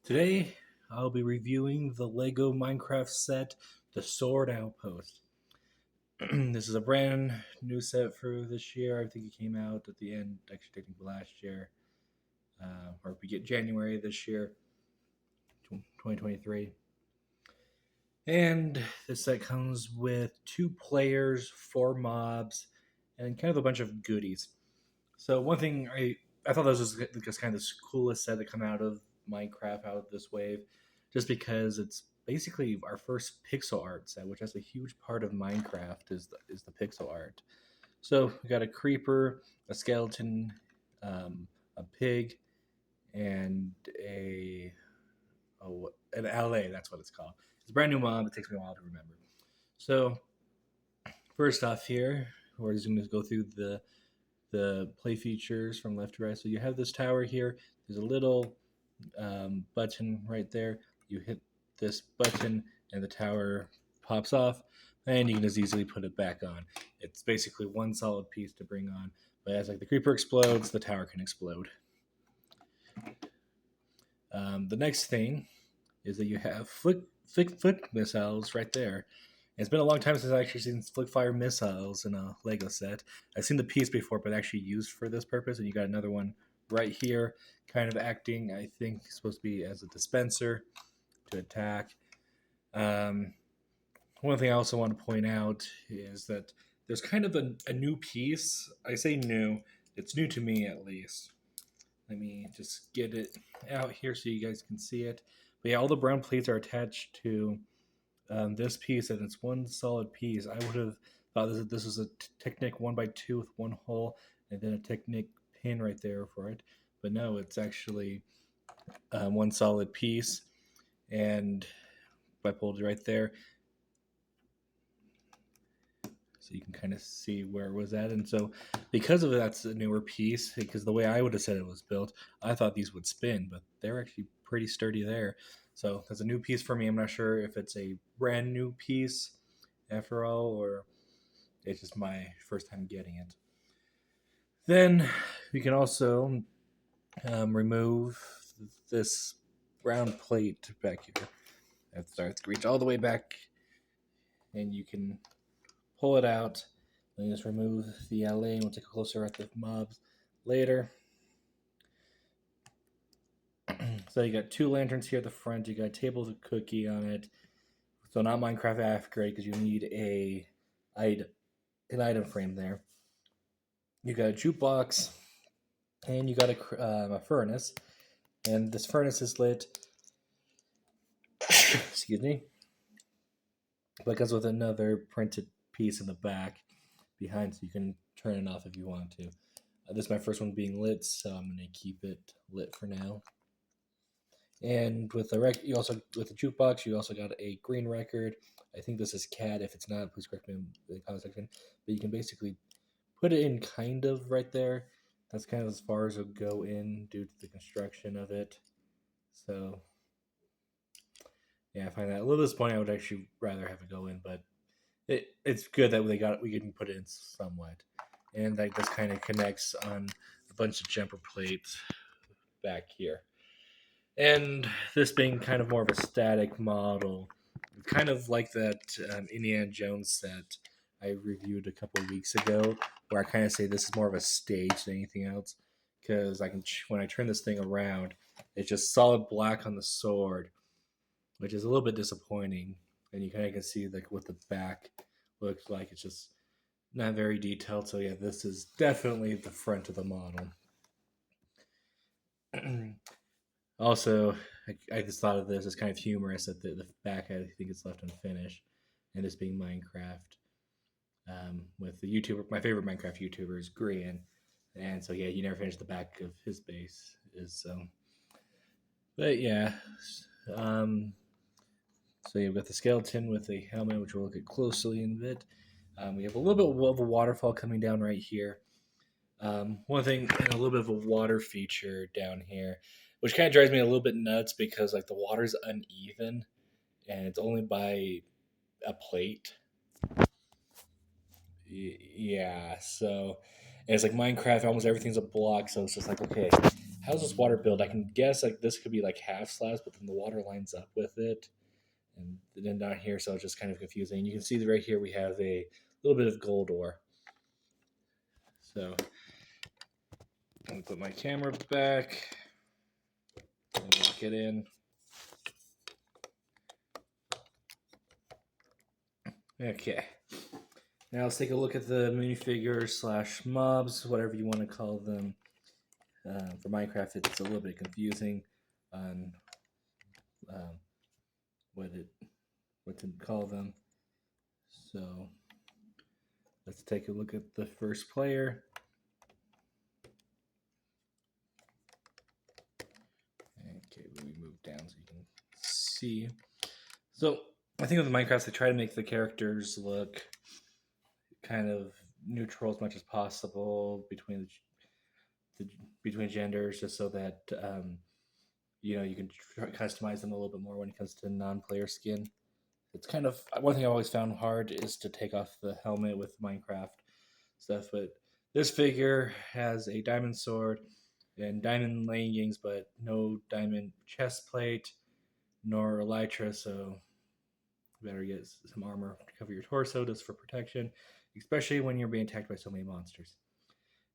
Today, I'll be reviewing the LEGO Minecraft set, the Sword Outpost. This is a brand new set for this year. I think it came out at the end, actually technically last year, or we get January this year, 2023. And this set comes with 2 players, 4 mobs, and kind of a bunch of goodies. So one thing I thought this was just kind of the coolest set to come out of Minecraft, out of this wave, just because it's basically our first pixel art set, which is a huge part of Minecraft is the pixel art. So we got a creeper, a skeleton, a pig, and an LA. That's what it's called. It's a brand new mob. It takes me a while to remember. So first off here, we're just going to go through the play features from left to right. So you have this tower here. There's a little button right there. You hit this button and the tower pops off, and you can just easily put it back on. It's basically one solid piece to bring on, but as like the creeper explodes, the tower can explode. The next thing is that you have flick missiles right there. It's been a long time since I've actually seen flick fire missiles in a Lego set. I've seen the piece before, but actually used for this purpose, and you got another one right here, kind of acting, I think, supposed to be as a dispenser to attack. One thing I also want to point out is that there's kind of a new piece. I say new, it's new to me at least. Let me just get it out here so you guys can see it. But yeah, all the brown plates are attached to this piece, and it's one solid piece. I would have thought this was a Technic 1x2 with one hole, and then a Technic pin right there for it. But no, it's actually one solid piece, and I pulled it right there, so you can kind of see where it was at. And so because of that's a newer piece, because the way I would have said it was built, I thought these would spin, but they're actually pretty sturdy there. So that's a new piece for me. I'm not sure if it's a brand new piece after all, or it's just my first time getting it. Then we can also remove this round plate back here. That starts to reach all the way back, and you can pull it out. Then just remove the LA, and we'll take a closer at the mobs later. So you got 2 lanterns here at the front. You got a table with a cookie on it. So not Minecraft upgrade because you need an item frame there. You got a jukebox, and you got a furnace. And this furnace is lit. Excuse me. But it comes with another printed piece in the back behind, so you can turn it off if you want to. This is my first one being lit, so I'm going to keep it lit for now. And with the with the jukebox, you also got a green record. I think this is CAD. If it's not, please correct me in the comment section. But you can basically put it in kind of right there. That's kind of as far as it'll go in due to the construction of it. So yeah, I find that a little disappointing. I would actually rather have it go in, but it's good that we can put it in somewhat. And like this kind of connects on a bunch of jumper plates back here. And this being kind of more of a static model, kind of like that Indiana Jones set I reviewed a couple of weeks ago, where I kind of say this is more of a stage than anything else, because when I turn this thing around, it's just solid black on the sword, which is a little bit disappointing, and you kind of can see like what the back looks like. It's just not very detailed. So yeah, this is definitely the front of the model. Also, I just thought of this as kind of humorous that the back, I think it's left unfinished, and this being Minecraft. With the YouTuber, my favorite Minecraft YouTuber is Grian, and so yeah, he never finished the back of his base. But yeah, so you've got the skeleton with the helmet, which we'll look at closely in a bit. We have a little bit of a waterfall coming down right here. One thing, and a little bit of a water feature down here, which kind of drives me a little bit nuts because like the water's uneven, and it's only by a plate. Yeah, so it's like Minecraft, almost everything's a block, so it's just like, okay, how's this water build? I can guess like this could be like half slabs, but then the water lines up with it, and then down here, so it's just kind of confusing. You can see that right here we have a little bit of gold ore. So I'm gonna put my camera back and lock it in. Okay. Now let's take a look at the minifigures slash mobs, whatever you want to call them. For Minecraft, it's a little bit confusing on um, what to call them. So let's take a look at the first player. Okay, let me move down so you can see. So I think with Minecraft, they try to make the characters look kind of neutral as much as possible between genders, just so that you can customize them a little bit more when it comes to non-player skin. It's kind of one thing I always found hard is to take off the helmet with Minecraft stuff, but this figure has a diamond sword and diamond leggings, but no diamond chest plate nor elytra, so you better get some armor to cover your torso just for protection, especially when you're being attacked by so many monsters.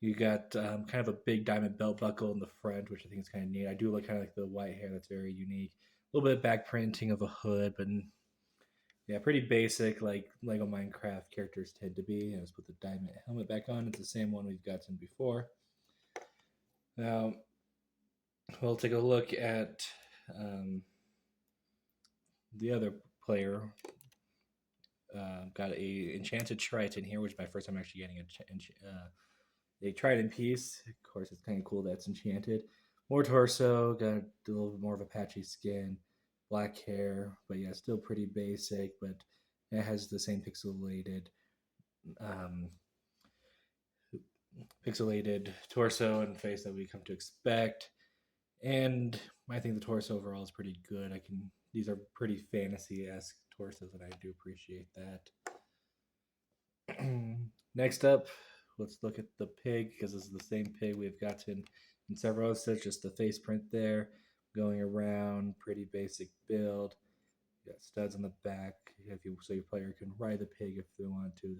You got kind of a big diamond belt buckle in the front, which I think is kind of neat. I do like kind of like the white hair; that's very unique. A little bit of back printing of a hood, but yeah, pretty basic, like Lego Minecraft characters tend to be. Let's put the diamond helmet back on. It's the same one we've gotten before. Now, we'll take a look at the other player. Got a enchanted trident here, which is my first time actually getting a trident piece. Of course, it's kind of cool that it's enchanted. More torso, got a little bit more of a patchy skin, black hair, but yeah, still pretty basic. But it has the same um, pixelated torso and face that we come to expect. And I think the torso overall is pretty good. These are pretty fantasy-esque torsos, and I do appreciate that. Next up, let's look at the pig, because this is the same pig we've gotten in several episodes. Just the face print there, going around, pretty basic build. You got studs on the back, so your player can ride the pig if they want to.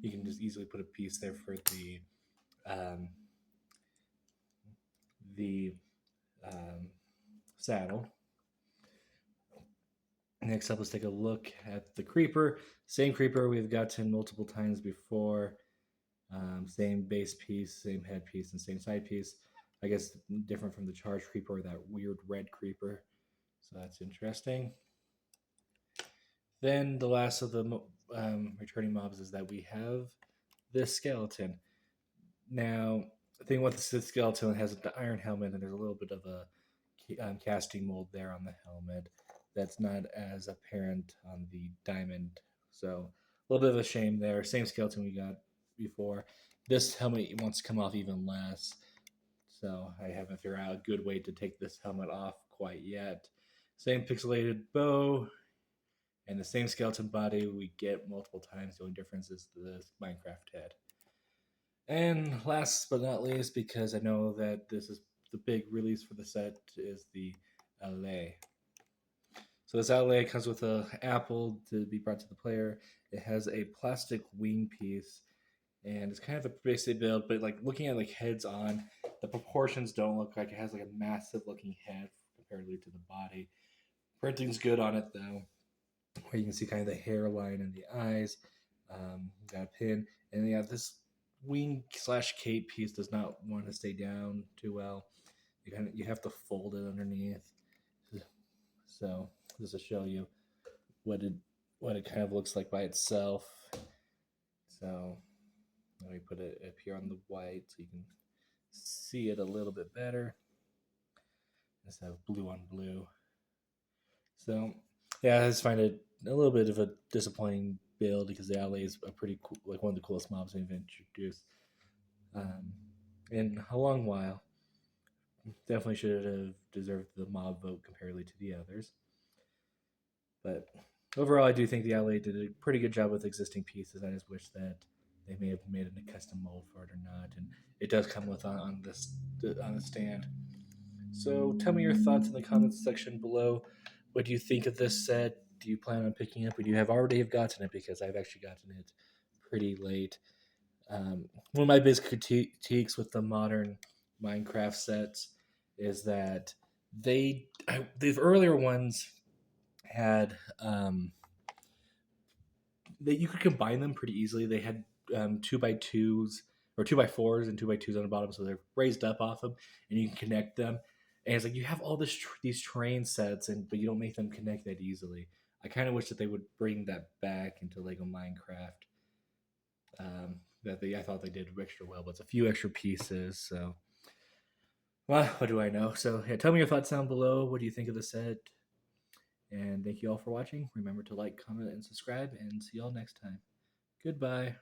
You can just easily put a piece there for the saddle. Next up, let's take a look at the creeper. Same creeper we've gotten multiple times before. Same base piece, same head piece, and same side piece. I guess different from the charge creeper or that weird red creeper. So that's interesting. Then the last of the returning mobs is that we have this skeleton. Now, the thing with the skeleton has the iron helmet, and there's a little bit of a casting mold there on the helmet that's not as apparent on the diamond. So a little bit of a shame there. Same skeleton we got before. This helmet wants to come off even less. So I haven't figured out a good way to take this helmet off quite yet. Same pixelated bow and the same skeleton body we get multiple times. The only difference is the Minecraft head. And last but not least, because I know that this is the big release for the set, is the LA. So this LA comes with an apple to be brought to the player. It has a plastic wing piece, and it's kind of a basic build, but like looking at like heads on, the proportions don't look like it has like a massive looking head comparatively to the body. Printing's good on it though, where you can see kind of the hairline and the eyes. Got a pin, and yeah, this wing slash cape piece does not want to stay down too well. You have to fold it underneath. So just to show you what it kind of looks like by itself. So let me put it up here on the white so you can see it a little bit better. Just have blue on blue. So yeah, I just find it a little bit of a disappointing build because the alley is a pretty cool, like one of the coolest mobs they've introduced in a long while. Definitely should have deserved the mob vote comparatively to the others. But overall, I do think the LA did a pretty good job with existing pieces. I just wish that they may have made a custom mold for it or not, and it does come with on this on the stand. So tell me your thoughts in the comments section below. What do you think of this set? Do you plan on picking up, or do you have already have gotten it? Because I've actually gotten it pretty late. One of my biggest critiques with the modern Minecraft sets is that these earlier ones had that you could combine them pretty easily. They had 2x2s or 2x4s and 2x2s on the bottom, so they're raised up off them, and you can connect them. And it's like you have all these terrain sets, but you don't make them connect that easily. I kind of wish that they would bring that back into Lego Minecraft. I thought they did extra well, but it's a few extra pieces. So, well, what do I know? So, yeah, tell me your thoughts down below. What do you think of the set? And thank you all for watching. Remember to like, comment, and subscribe, and see y'all next time. Goodbye.